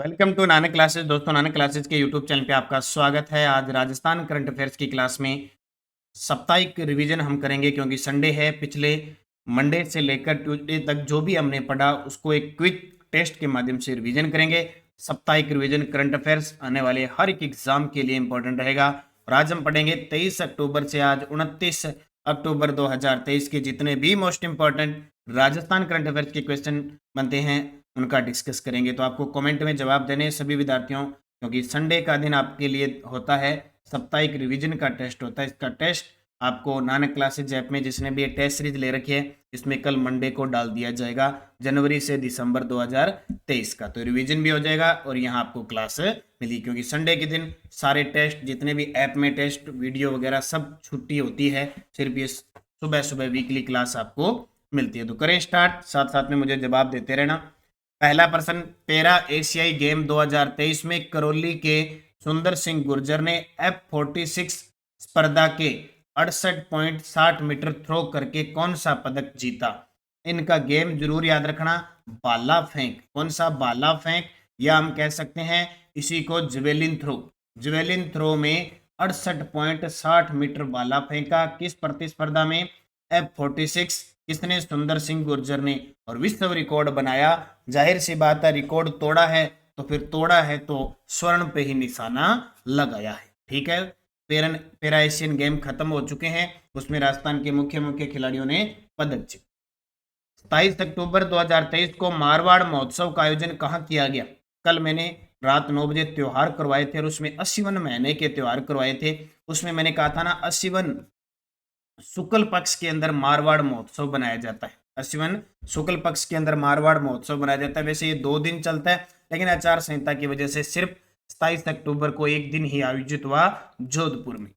Welcome to Nanak classes. दोस्तों, Nanak classes के YouTube channel पे आपका स्वागत है। आज राजस्थान करंट अफेयर्स की क्लास में साप्ताहिक रिवीजन हम करेंगे, क्योंकि संडे है। पिछले मंडे से लेकर ट्यूसडे तक जो भी हमने पढ़ा उसको एक क्विक टेस्ट के माध्यम से रिवीजन करेंगे। साप्ताहिक रिवीजन करंट अफेयर्स आने वाले हर एक एग्जाम के लिए इंपॉर्टेंट रहेगा। और आज हम पढ़ेंगे 23 अक्टूबर से आज 29 अक्टूबर 2023 के जितने भी most important Rajasthan current affairs के क्वेश्चन बनते हैं उनका डिस्कस करेंगे। तो आपको कमेंट में जवाब देने सभी विद्यार्थियों, क्योंकि संडे का दिन आपके लिए होता है साप्ताहिक रिवीजन का टेस्ट होता है। इसका टेस्ट आपको नानक क्लासेज ऐप में, जिसने भी ये टेस्ट सीरीज ले रखी है, इसमें कल मंडे को डाल दिया जाएगा, जनवरी से दिसंबर 2023 का। तो रिवीजन भी हो जाएगा और यहाँ आपको क्लास मिली, क्योंकि संडे के दिन सारे टेस्ट, जितने भी ऐप में टेस्ट वीडियो वगैरह सब छुट्टी होती है। सिर्फ ये सुबह सुबह वीकली क्लास आपको मिलती है। तो करें स्टार्ट, साथ साथ में मुझे जवाब देते रहना। पहला प्रश्न, पैरा एशियाई गेम 2023 में करौली के सुंदर सिंह गुर्जर ने F46 स्पर्धा के 68.60 मीटर थ्रो करके कौन सा पदक जीता? इनका गेम जरूर याद रखना, भाला फेंक। कौन सा? भाला फेंक, या हम कह सकते हैं इसी को जवेलिन थ्रो। जवेलिन थ्रो में 68.60 मीटर भाला फेंका। किस प्रतिस्पर्धा में? F46। किसने? सुंदर सिंह गुर्जर ने। और विश्व रिकॉर्ड बनाया। जाहिर सी बात है, रिकॉर्ड तोड़ा है तो फिर तोड़ा है तो स्वर्ण पे ही निशाना लगाया है। ठीक है, पैरा एशियन गेम खत्म हो चुके हैं, उसमें राजस्थान के मुख्य मुख्य खिलाड़ियों ने पदक जीते। 27 अक्टूबर 2023 को मारवाड़ महोत्सव का आयोजन कहाँ किया गया? कल मैंने रात 9 बजे त्योहार करवाए थे और उसमें 81 महीने के त्योहार करवाए थे। उसमें मैंने कहा था ना, 81 शुक्ल पक्ष के अंदर मारवाड़ महोत्सव बनाया जाता है। अश्विन शुक्ल पक्ष के अंदर मारवाड़ महोत्सव बनाया जाता है। वैसे ये 2 दिन चलता है, लेकिन आचार संहिता की वजह से सिर्फ 27 अक्टूबर को एक दिन ही आयोजित हुआ जोधपुर में।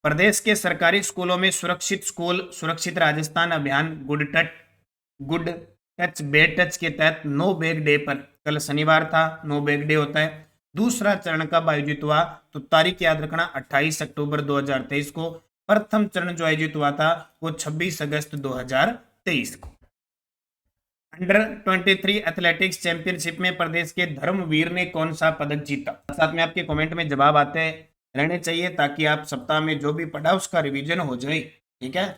प्रदेश के सरकारी स्कूलों में सुरक्षित स्कूल सुरक्षित राजस्थान अभियान गुड टच बेड टच के तहत नो बैग डे पर, कल शनिवार था, नो बैग डे होता है। दूसरा चरण कब आयोजित हुआ? तो तारीख याद रखना, 28 अक्टूबर 2023 को। प्रथम चरण जो आयोजित हुआ था वो 26 अगस्त 2023 को। अंडर 23 एथलेटिक्स चैंपियनशिप में प्रदेश के धर्मवीर ने कौन सा पदक जीता? साथ में आपके कमेंट में जवाब आते रहने चाहिए, ताकि आप सप्ताह में जो भी पढ़ा उसका रिवीजन हो जाए। ठीक है,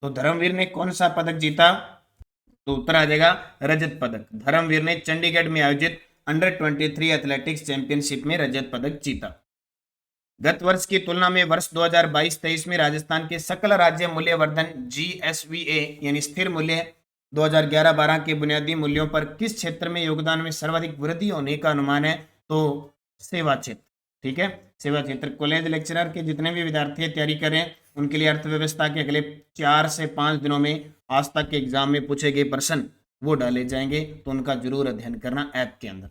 तो धर्मवीर ने कौन सा पदक जीता? तो उत्तर आ जाएगा रजत पदक। धर्मवीर ने चंडीगढ़ में आयोजित अंडर 23 एथलेटिक्स चैंपियनशिप में रजत पदक जीता। गत वर्ष की तुलना में वर्ष 2022-23 में राजस्थान के सकल राज्य मूल्यवर्धन GSVA यानी स्थिर मूल्य 2011-12 के बुनियादी मूल्यों पर किस क्षेत्र में योगदान में सर्वाधिक वृद्धि होने का अनुमान है? तो सेवा क्षेत्र। ठीक है, सेवा क्षेत्र। कॉलेज लेक्चरर के जितने भी विद्यार्थी तैयारी करें, उनके लिए अर्थव्यवस्था के अगले 4 से 5 दिनों में आज तक के एग्जाम में पूछे गए प्रश्न वो डाले जाएंगे, तो उनका जरूर अध्ययन करना ऐप के अंदर।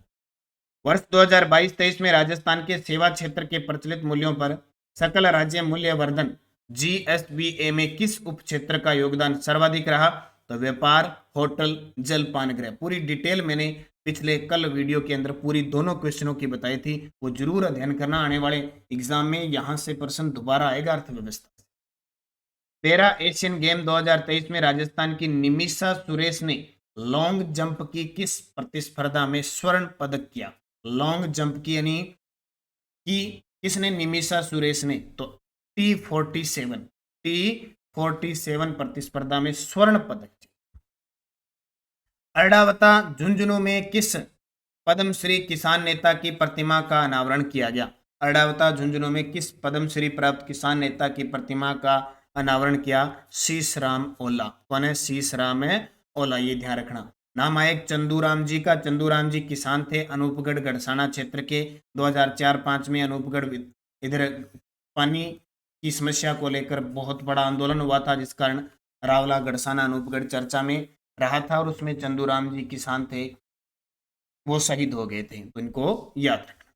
वर्ष 2022-23 में राजस्थान के सेवा क्षेत्र के प्रचलित मूल्यों पर सकल राज्य मूल्यवर्धन GSVA में किस उप क्षेत्र का योगदान सर्वाधिक रहा? तो व्यापार, होटल, जलपान गृह। पूरी डिटेल मैंने पिछले कल वीडियो के अंदर पूरी दोनों क्वेश्चनों की बताई थी, वो जरूर अध्ययन करना। आने वाले एग्जाम में यहां से प्रश्न दोबारा आएगा अर्थव्यवस्था। पैरा एशियन गेम 2023 में राजस्थान की निमिषा सुरेश ने लॉन्ग जंप की किस प्रतिस्पर्धा में स्वर्ण पदक किया? लॉन्ग जंप की यानी कि किसने? निमिषा सुरेश ने। तो T47 प्रतिस्पर्धा में स्वर्ण पदक। अर्डावता झुंझुनू में किस पद्मश्री किसान नेता की प्रतिमा का अनावरण किया गया? अर्डावता झुंझुनू में किस पद्मश्री प्राप्त किसान नेता की प्रतिमा का अनावरण किया? शीश राम ओला। कौन है? शीश राम है ओला, ये ध्यान रखना। नामायक चंदूराम जी का। चंदूराम जी किसान थे, अनूपगढ़ गढ़साना क्षेत्र के। 2004-05 में अनूपगढ़ इधर पानी की समस्या को लेकर बहुत बड़ा आंदोलन हुआ था, जिस कारण रावला गढ़साना अनूपगढ़ चर्चा में रहा था, और उसमें चंदूराम जी किसान थे, वो शहीद हो गए थे। तो इनको याद रखना।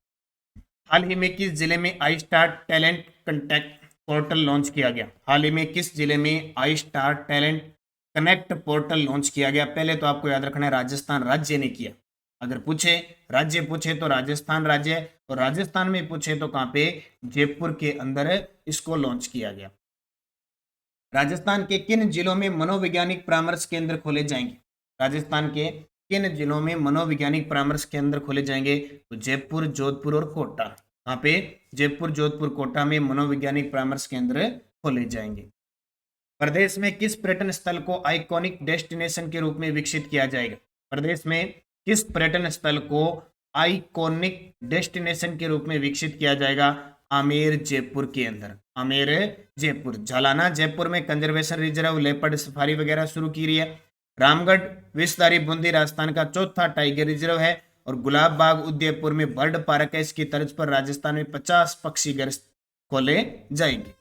हाल ही में किस जिले में I star talent contact portal launch किया गया? हाल ही में किस जिले में I star talent connect portal launch किया गया? पहले तो आपको याद रखना है राजस्थान राज्य ने किया। अगर पूछे राज्य पूछे तो राजस्थान राज्य, और राजस्थान में पूछे तो कहां पे? जयपुर के अंदर इसको लॉन्च किया गया। राजस्थान के किन जिलों में मनोवैज्ञानिक परामर्श केंद्र खोले जाएंगे? राजस्थान के किन जिलों में मनोवैज्ञानिक परामर्श केंद्र खोले जाएंगे? तो जयपुर, जोधपुर और कोटा। यहाँ पे जयपुर, जोधपुर, कोटा में मनोवैज्ञानिक परामर्श केंद्र खोले जाएंगे। प्रदेश में किस पर्यटन स्थल को आइकॉनिक डेस्टिनेशन के रूप में विकसित किया जाएगा? प्रदेश में किस पर्यटन स्थल को आइकॉनिक डेस्टिनेशन के रूप में विकसित किया जाएगा? आमेर, जयपुर के अंदर। आमेर, जयपुर। झालाना, जयपुर में कंजर्वेशन रिजर्व, लेपर्ड सफारी वगैरह शुरू की रही है। रामगढ़, विषधारी बूंदी राजस्थान का चौथा टाइगर रिजर्व है। और गुलाब बाग उदयपुर में बर्ड पार्क है। इसकी तर्ज पर राजस्थान में 50 पक्षी घर खोले जाएंगे।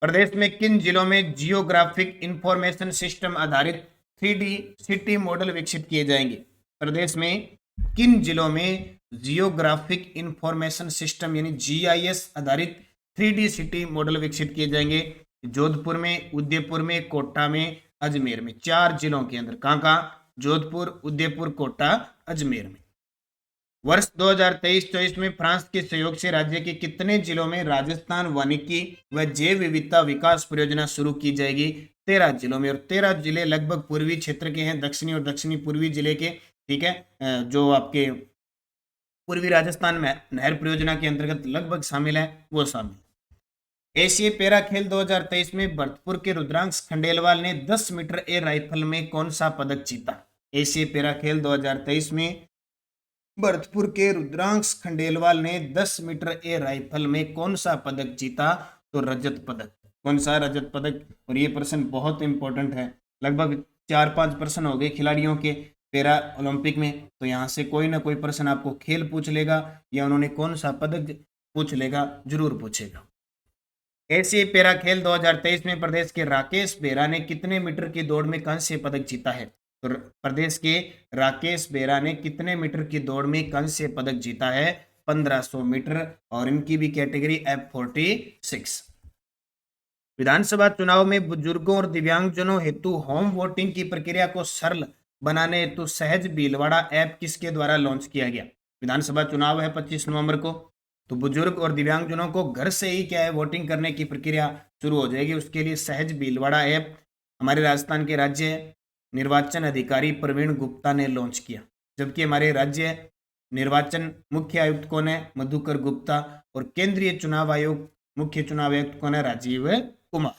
प्रदेश में किन जिलों में जियोग्राफिक इंफॉर्मेशन सिस्टम आधारित 3D सिटी मॉडल विकसित किए जाएंगे? प्रदेश में किन जिलों में जियोग्राफिक इंफॉर्मेशन सिस्टम यानी GIS आधारित 3D सिटी मॉडल विकसित किए जाएंगे? जोधपुर में, उदयपुर में, कोटा में, अजमेर में। 4 जिलों के अंदर। कहाँ? जोधपुर, उदयपुर, कोटा, अजमेर में। वर्ष 2023-24 में फ्रांस के सहयोग से राज्य के कितने जिलों में राजस्थान वानिकी व जैव विविधता विकास परियोजना शुरू की जाएगी? 13 जिलों में। और 13 जिले लगभग पूर्वी क्षेत्र के हैं, दक्षिणी और दक्षिणी पूर्वी जिले के। ठीक है, जो आपके पूर्वी राजस्थान में नहर परियोजना के अंतर्गत लगभग शामिल है, वो शामिल। एशियाई पैरा खेल 2023 में भरतपुर के रुद्रांश खंडेलवाल ने 10 मीटर एयर राइफल में कौन सा पदक जीता? एशियाई पैरा खेल 2023 में भरतपुर के रुद्रांश खंडेलवाल ने 10 मीटर एयर राइफल में कौन सा पदक जीता? तो रजत पदक। कौन सा? रजत पदक। और ये प्रश्न बहुत इंपॉर्टेंट है, लगभग 4-5 प्रश्न हो गए खिलाड़ियों के पैरा ओलंपिक में, तो यहाँ से कोई ना कोई प्रश्न आपको खेल पूछ लेगा या उन्होंने कौन सा पदक पूछ लेगा, जरूर पूछेगा। एशियाई पैरा खेल 2023 में प्रदेश के राकेश बेरा ने कितने मीटर की दौड़ में कांस्य पदक जीता है? तो प्रदेश के राकेश बेरा ने कितने मीटर की दौड़ में कांस्य पदक जीता है? 1500 मीटर। और इनकी भी कैटेगरी F46। विधानसभा चुनाव में बुजुर्गों और दिव्यांगजनों हेतु होम वोटिंग की प्रक्रिया को सरल बनाने हेतु सहज भीलवाड़ा ऐप किसके द्वारा लॉन्च किया गया? विधानसभा चुनाव है 25 नवंबर को, तो बुजुर्ग और दिव्यांगजनों को घर से ही क्या है वोटिंग करने की प्रक्रिया शुरू हो जाएगी। उसके लिए सहज भीलवाड़ा ऐप हमारे राजस्थान के राज्य निर्वाचन अधिकारी प्रवीण गुप्ता ने लॉन्च किया, जबकि हमारे राज्य निर्वाचन मुख्य आयुक्त कौन है? मधुकर गुप्ता। और केंद्रीय चुनाव आयोग मुख्य चुनाव आयुक्त कौन है? राजीव कुमार।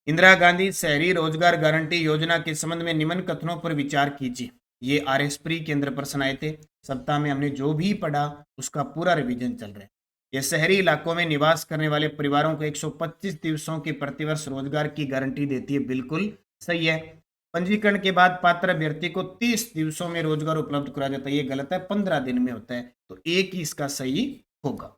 इंदिरा गांधी शहरी रोजगार गारंटी योजना के संबंध में निम्न कथनों पर विचार कीजिए। ये RS प्री के अंदर प्रश्न आए थे। सप्ताह में हमने जो भी पढ़ा उसका पूरा रिवीजन चल रहा है। यह शहरी इलाकों में निवास करने वाले परिवारों को 125 दिवसों की प्रतिवर्ष रोजगार की गारंटी देती है। बिल्कुल सही है। पंजीकरण के बाद पात्र अभ्यर्थी को 30 दिवसों में रोजगार उपलब्ध कराया जाता है। ये गलत है, 15 दिन में होता है। तो एक ही इसका सही होगा।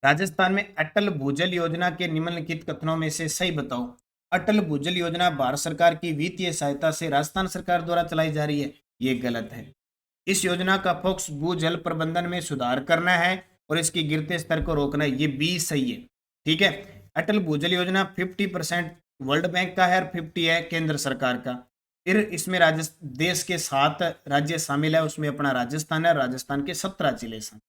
राजस्थान में अटल भूजल योजना के निम्नलिखित कथनों में से सही बताओ। अटल भूजल योजना भारत सरकार की वित्तीय सहायता से राजस्थान सरकार द्वारा चलाई जा रही है। ये गलत है। इस योजना का फोकस भूजल प्रबंधन में सुधार करना है और इसके गिरते स्तर को रोकना है। ये भी सही है। ठीक है, अटल भूजल योजना 50% वर्ल्ड बैंक का है और 50 है केंद्र सरकार का। फिर इसमें देश के 7 राज्य शामिल है, उसमें अपना राजस्थान है। राजस्थान के 17 जिले शामिल।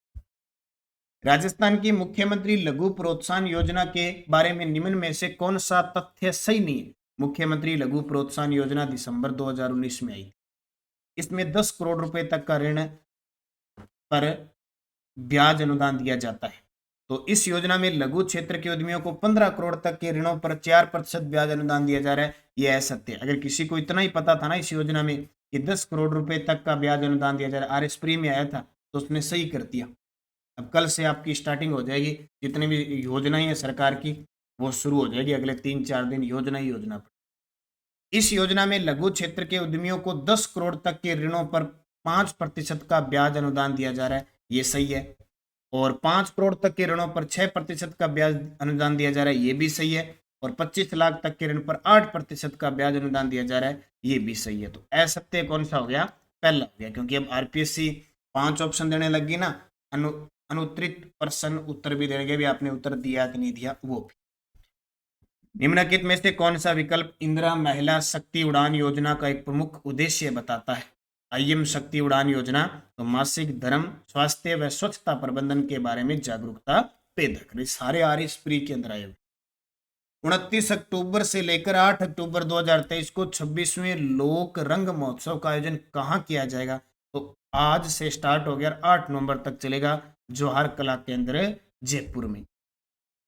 राजस्थान की मुख्यमंत्री लघु प्रोत्साहन योजना के बारे में निम्न में से कौन सा तथ्य सही नहीं है? मुख्यमंत्री लघु प्रोत्साहन योजना दिसंबर 2019 में आई। इसमें 10 करोड़ रुपए तक का ऋण पर ब्याज अनुदान दिया जाता है। तो इस योजना में लघु क्षेत्र के उद्यमियों को 15 करोड़ तक के ऋणों पर 4% ब्याज अनुदान दिया जा रहा है। यह असत्य है। अगर किसी को इतना ही पता था ना इस योजना में कि 10 करोड़ रुपए तक का ब्याज अनुदान दिया जा रहा है, RS प्री में आया था, तो उसने सही कर दिया। अब कल से आपकी स्टार्टिंग हो जाएगी। जितनी भी योजनाएं हैं सरकार की वो शुरू हो जाएगी। अगले 3-4 दिन योजना ही योजना पर। इस योजना में लघु क्षेत्र के उद्यमियों को 10 करोड़ तक के ऋणों पर 5% का ब्याज अनुदान दिया जा रहा है। ये सही है। और 5 करोड़ तक के ऋणों पर 6% का ब्याज अनुदान दिया जा रहा है। ये भी सही है। और 25 लाख तक के ऋण पर 8% का ब्याज अनुदान दिया जा रहा है। ये भी सही है। तो असत्य कौन सा हो गया? पहला हो गया, क्योंकि अब RPSC 5 ऑप्शन देने लगी ना, अनुत्तरित प्रश्न उत्तर भी देंगे। भी आपने उत्तर दिया कि नहीं दिया वो भी। निम्नलिखित में से कौन सा विकल्प इंदिरा महिला शक्ति उड़ान योजना का एक प्रमुख उद्देश्य बताता है? IM शक्ति उड़ान योजना तो मासिक धर्म, स्वास्थ्य व स्वच्छता प्रबंधन के बारे में जागरूकता पैदा करे। सारे RS प्री के अंदर आए हुए। 29 अक्टूबर से लेकर 8 अक्टूबर 2023 को 26वें लोक रंग महोत्सव का आयोजन कहाँ किया जाएगा? तो आज से स्टार्ट हो गया, 8 नवंबर तक चलेगा, जवाहर कला केंद्र जयपुर में।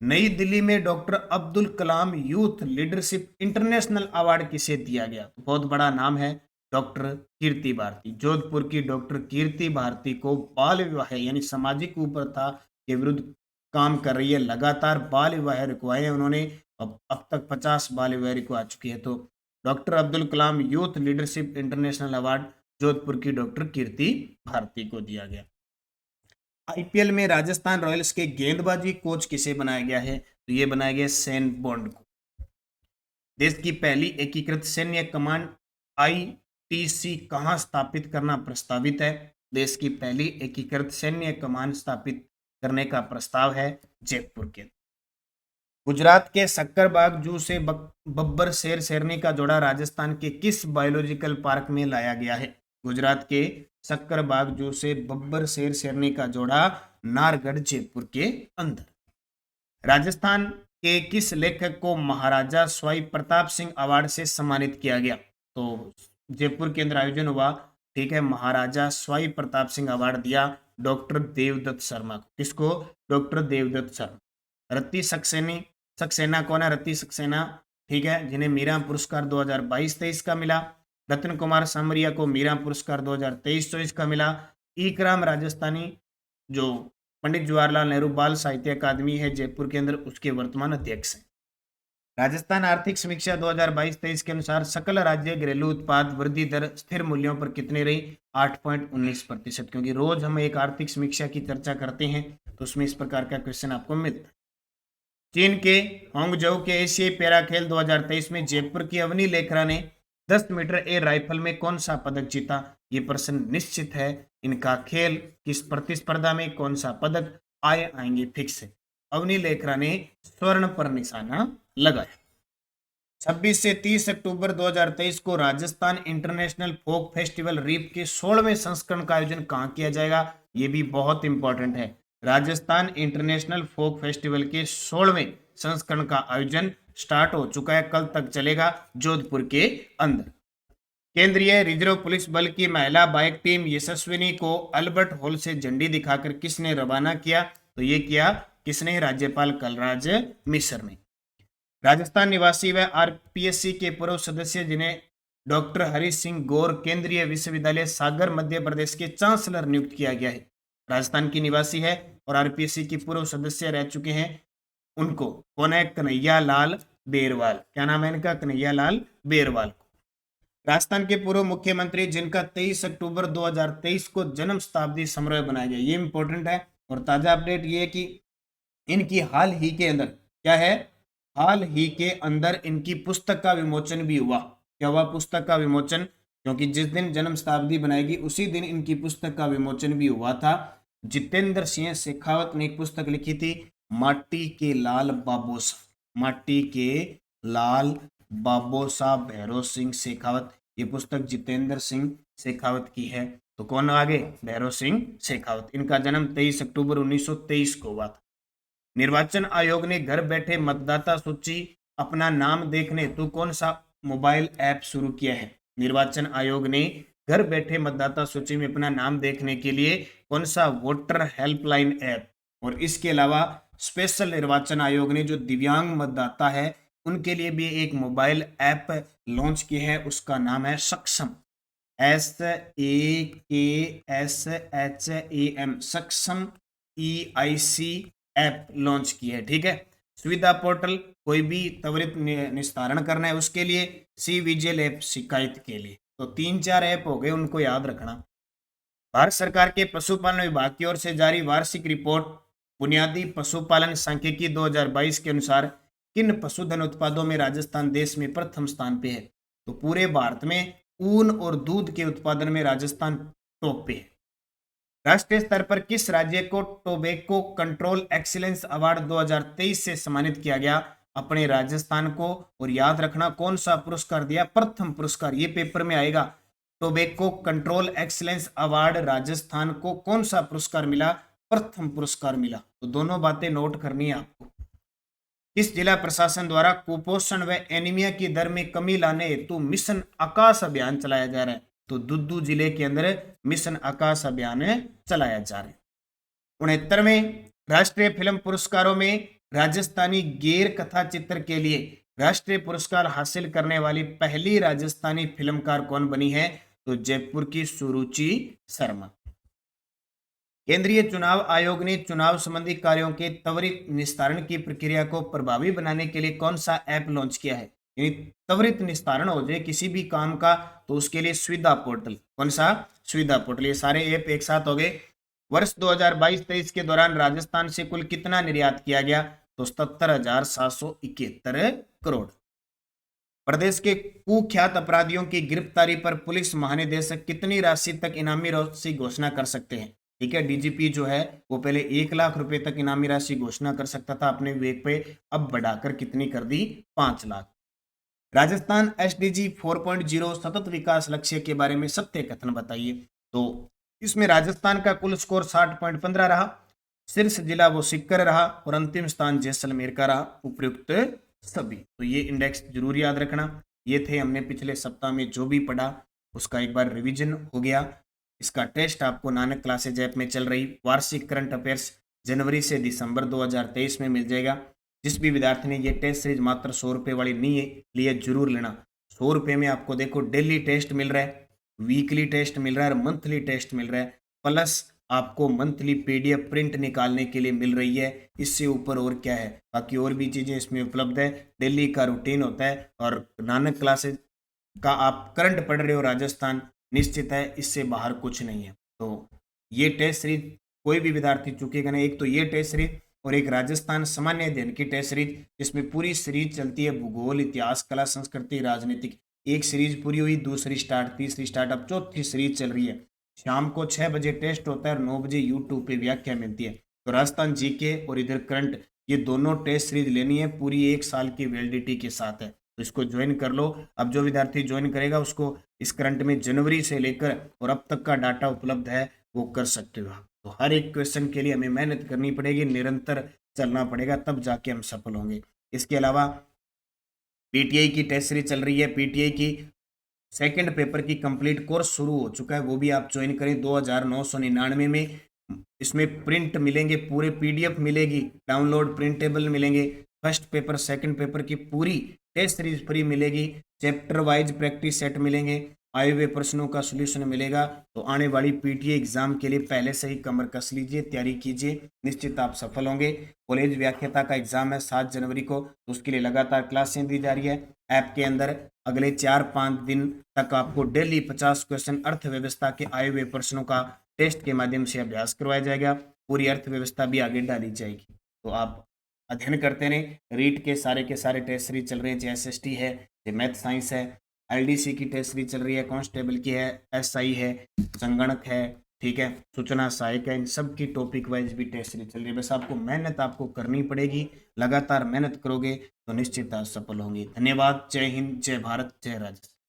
नई दिल्ली में doctor Abdul Kalam youth leadership international award किसे दिया गया? तो बहुत बड़ा नाम है, डॉक्टर कीर्ति भारती। जोधपुर की डॉक्टर कीर्ति भारती को बाल विवाह यानी सामाजिक कुप्रथा के विरुद्ध काम कर रही है, लगातार बाल विवाह रुकवाए हैं उन्होंने। अब तक 50 बाल विवाह रुकवा चुकी है। तो doctor Abdul Kalam youth leadership international award Jodhpur की डॉक्टर कीर्ति भारती को दिया गया। आईपीएल में राजस्थान रॉयल्स के गेंदबाजी कोच किसे बनाया गया है? तो ये बनाया गया सेन बॉन्ड को। देश की पहली एकीकृत सैन्य कमांड आईटीसी कहां स्थापित करना प्रस्तावित है? देश की पहली एकीकृत सैन्य कमांड स्थापित करने का प्रस्ताव है जयपुर के। गुजरात के सक्करबाग जू से बब्बर शेर शेरनी का जोड़ा राजस्थान के किस बायोलॉजिकल पार्क में लाया गया है? गुजरात के सक्करबाग जू से बब्बर शेर शेरनी का जोड़ा नारगढ़ जयपुर के अंदर। राजस्थान के किस लेखक को महाराजा स्वाई प्रताप सिंह अवार्ड से सम्मानित किया गया? तो जयपुर के अंदर आयोजन हुआ, ठीक है, महाराजा स्वाई प्रताप सिंह अवार्ड दिया डॉक्टर देवदत्त शर्मा को। किसको? डॉक्टर देवदत्त शर्मा। रत्ती सक्सेना कौन है? रत्ती सक्सेना, ठीक है, जिन्हें मीरा पुरस्कार 2022-23 का मिला। रतन कुमार सामरिया को मीरा पुरस्कार 2023-24 का मिला। इकराम राजस्थानी, जो पंडित जवाहरलाल नेहरू बाल साहित्य अकादमी है जयपुर के अंदर, उसके वर्तमान अध्यक्ष हैं। राजस्थान आर्थिक समीक्षा 2022-23 के अनुसार सकल राज्य घरेलू उत्पाद वृद्धि दर स्थिर मूल्यों पर कितनी रही? 8.19%। क्योंकि रोज हम एक आर्थिक समीक्षा की चर्चा करते हैं तो उसमें इस प्रकार का क्वेश्चन आपको मिलता है। चीन के होंगझोउ के एशियाई पैरा खेल 2023 में जयपुर की अवनी लेखरा ने 10 मीटर एयर राइफल में कौन सा पदक जीता? ये प्रश्न निश्चित है, इनका खेल किस प्रतिस्पर्धा में कौन सा पदक आएंगे फिक्स है। अवनी लेखरा ने स्वर्ण पर निशाना लगाया। 26 से 30 अक्टूबर 2023 को राजस्थान इंटरनेशनल फोक फेस्टिवल रीप के 16वें संस्करण का आयोजन कहाँ किया जाएगा? ये भी बहुत इंपॉर्टेंट है। राजस्थान इंटरनेशनल फोक फेस्टिवल के 16वें संस्करण का आयोजन स्टार्ट हो चुका है, कल तक चलेगा जोधपुर के अंदर। केंद्रीय रिजर्व पुलिस बल की महिला बाइक टीम यशस्विनी को अल्बर्ट हॉल से झंडी दिखाकर किसने रवाना किया? तो ये किया किसने? राज्यपाल कलराज मिश्र ने। राजस्थान निवासी व आरपीएससी के पूर्व सदस्य जिन्हें डॉक्टर हरीश सिंह गौर केंद्रीय विश्वविद्यालय सागर मध्य प्रदेश के चांसलर नियुक्त किया गया है। राजस्थान की निवासी है और आरपीएससी की पूर्व सदस्य रह चुके हैं। उनको कौन है? कन्हैया लाल बेरवाल। क्या नाम है इनका? कन्हैया लाल बेरवाल। राजस्थान के पूर्व मुख्यमंत्री जिनका 23 अक्टूबर 2023 को जन्म शताब्दी समारोह बनाया गया, ये इंपॉर्टेंट है। और ताजा अपडेट ये है कि इनकी हाल ही के अंदर क्या है? हाल ही के अंदर इनकी पुस्तक का विमोचन भी हुआ। क्या हुआ? पुस्तक का विमोचन, क्योंकि जिस दिन जन्म शताब्दी बनाएगी उसी दिन इनकी पुस्तक का विमोचन भी हुआ था। जितेंद्र सिंह शेखावत ने एक पुस्तक लिखी थी, माटी के लाल बाबोसा। माटी के लाल बाबोसा भैरव सिंह शेखावत, ये पुस्तक जितेंद्र सिंह शेखावत की है। तो कौन आगे? भैरव सिंह शेखावत। इनका जन्म 23 अक्टूबर 1923 को हुआ था। निर्वाचन आयोग ने घर बैठे मतदाता सूची अपना नाम देखने तो कौन सा मोबाइल ऐप शुरू किया है? निर्वाचन आयोग ने घर बैठे मतदाता सूची में अपना नाम देखने के लिए कौन सा वोटर हेल्पलाइन ऐप, और इसके अलावा स्पेशल निर्वाचन आयोग ने जो दिव्यांग मतदाता है उनके लिए भी एक मोबाइल ऐप लॉन्च की है, उसका नाम है सक्षम। SAKSHAM, सक्षम EIC ऐप लॉन्च की है, ठीक है। सुविधा पोर्टल कोई भी त्वरित निस्तारण करना है उसके लिए, सी विजिल ऐप शिकायत के लिए। तो 3-4 ऐप हो गए, उनको याद रखना। भारत सरकार के पशुपालन विभाग की ओर से जारी वार्षिक रिपोर्ट बुनियादी पशुपालन सांख्यिकी 2022 के अनुसार किन पशुधन उत्पादों में राजस्थान देश में प्रथम स्थान पे है? तो पूरे भारत में ऊन और दूध के उत्पादन में राजस्थान टॉप पे है। राष्ट्रीय स्तर पर किस राज्य को टोबैको कंट्रोल एक्सीलेंस अवार्ड 2023 से सम्मानित किया गया? अपने राजस्थान को। और याद रखना कौन सा पुरस्कार दिया? प्रथम पुरस्कार, ये पेपर में आएगा। Tobacco control excellence award Rajasthan को कौन सा पुरस्कार मिला? प्रथम पुरस्कार मिला। तो दोनों बातें नोट करनी है आपको। किस जिला प्रशासन द्वारा कुपोषण व एनीमिया की दर में कमी लाने हेतु मिशन आकाश अभियान चलाया जा रहा है? तो दुद्दू जिले के अंदर मिशन आकाश अभियान चलाया जा रहा है। 69वें राष्ट्रीय फिल्म पुरस्कारों में राजस्थानी गैर कथा चित्र के लिए राष्ट्रीय पुरस्कार हासिल करने वाली पहली राजस्थानी फिल्मकार कौन बनी है? तो जयपुर की सुरुचि शर्मा। केंद्रीय चुनाव आयोग ने चुनाव संबंधी कार्यों के त्वरित निस्तारण की प्रक्रिया को प्रभावी बनाने के लिए कौन सा ऐप लॉन्च किया है? यानी त्वरित निस्तारण हो जाए किसी भी काम का, तो उसके लिए सुविधा पोर्टल। कौन सा? सुविधा पोर्टल। ये सारे ऐप एक साथ हो गए। वर्ष 2022-23 के दौरान राजस्थान से कुल कितना निर्यात किया गया? तो 77,771 करोड़। प्रदेश के कुख्यात अपराधियों की गिरफ्तारी पर पुलिस महानिदेशक कितनी राशि तक इनामी राशि घोषणा कर सकते हैं? ठीक है, डीजीपी जो है वो पहले 1 लाख रुपए तक इनामी राशि घोषणा कर सकता था अपने विवेक पे, अब बढ़ाकर कितनी कर दी? 5 लाख। राजस्थान एसडीजी 4.0 सतत विकास लक्ष्य के बारे में सत्य कथन बताइए। तो इसमें राजस्थान का कुल स्कोर 60.15 रहा, शीर्ष जिला वो सीकर रहा और अंतिम स्थान जैसलमेर का रहा। उपयुक्त सभी। तो ये इंडेक्स जरूर याद रखना। ये थे हमने पिछले सप्ताह में जो भी पढ़ा उसका एक बार रिवीजन हो गया। इसका टेस्ट आपको नानक क्लासेज ऐप में चल रही वार्षिक करंट अफेयर्स जनवरी से दिसंबर 2023 में मिल जाएगा। जिस भी विद्यार्थी ने ये टेस्ट सीरीज मात्र 100 रुपये वाली नहीं है लिए जरूर लेना। 100 रुपये में आपको देखो डेली टेस्ट मिल रहा है, वीकली टेस्ट मिल रहा है और मंथली टेस्ट मिल रहा है, प्लस आपको मंथली पीडीएफ प्रिंट निकालने के लिए मिल रही है। इससे ऊपर और क्या है? बाकी और भी चीज़ें इसमें उपलब्ध है। डेली का रूटीन होता है और नानक क्लासेज का आप करंट पढ़ रहे हो राजस्थान, निश्चित है इससे बाहर कुछ नहीं है। तो ये टेस्ट सीरीज कोई भी विद्यार्थी चुकेगा नहीं। एक तो ये टेस्ट सीरीज और एक राजस्थान सामान्य अध्ययन की टेस्ट सीरीज, जिसमें पूरी सीरीज चलती है भूगोल, इतिहास, कला, संस्कृति, राजनीतिक। एक सीरीज पूरी हुई, दूसरी स्टार्ट, तीसरी स्टार्ट, अब चौथी सीरीज चल रही है। शाम को 6 बजे टेस्ट होता है और 9 बजे यूट्यूब पे व्याख्या मिलती है। तो राजस्थान जीके और इधर करंट, ये दोनों टेस्ट सीरीज लेनी है, पूरी 1 साल की वैलिडिटी के साथ है। तो इसको ज्वाइन कर लो। अब जो विद्यार्थी ज्वाइन करेगा उसको इस करंट में जनवरी से लेकर और अब तक का डाटा उपलब्ध है, वो कर सकते हो। तो हर एक क्वेश्चन के लिए हमें मेहनत करनी पड़ेगी, निरंतर चलना पड़ेगा, तब जाके हम सफल होंगे। इसके अलावा पीटीआई की टेस्ट सीरीज चल रही है। पीटीआई की सेकंड पेपर की कंप्लीट कोर्स शुरू हो चुका है, वो भी आप ज्वाइन करें। 2,999 में इसमें प्रिंट मिलेंगे, पूरे पीडीएफ मिलेगी, डाउनलोड प्रिंटेबल मिलेंगे। फर्स्ट पेपर सेकंड पेपर की पूरी टेस्ट सीरीज फ्री मिलेगी। चैप्टर वाइज प्रैक्टिस सेट मिलेंगे, आए हुए प्रश्नों का सोल्यूशन मिलेगा। तो आने वाली पीटीए एग्जाम के लिए पहले से ही कमर कस लीजिए, तैयारी कीजिए, निश्चित आप सफल होंगे। कॉलेज व्याख्याता का एग्जाम है 7 जनवरी को, तो उसके लिए लगातार क्लासें दी जा रही है। ऐप के अंदर अगले 4-5 दिन तक आपको डेली 50 क्वेश्चन अर्थव्यवस्था के आए हुए प्रश्नों का टेस्ट के माध्यम से अभ्यास करवाया जाएगा। पूरी अर्थव्यवस्था भी आगे डाली जाएगी। तो आप अध्ययन करते रहें। रीट के सारे टेस्ट सीरीज चल रहे हैं, चाहे एसएसटी है, चाहे मैथ साइंस है, एलडीसी की टेस्ट सीरीज चल रही है, कांस्टेबल की है, एसआई है, संगणक है, ठीक है, सूचना सहायक है, इन सब की टॉपिक वाइज भी टेस्ट सीरीज चल रही है। बस आपको मेहनत आपको करनी पड़ेगी, लगातार मेहनत करोगे तो निश्चित आप सफल होंगे। धन्यवाद। जय हिंद, जय भारत, जय राजस्थान।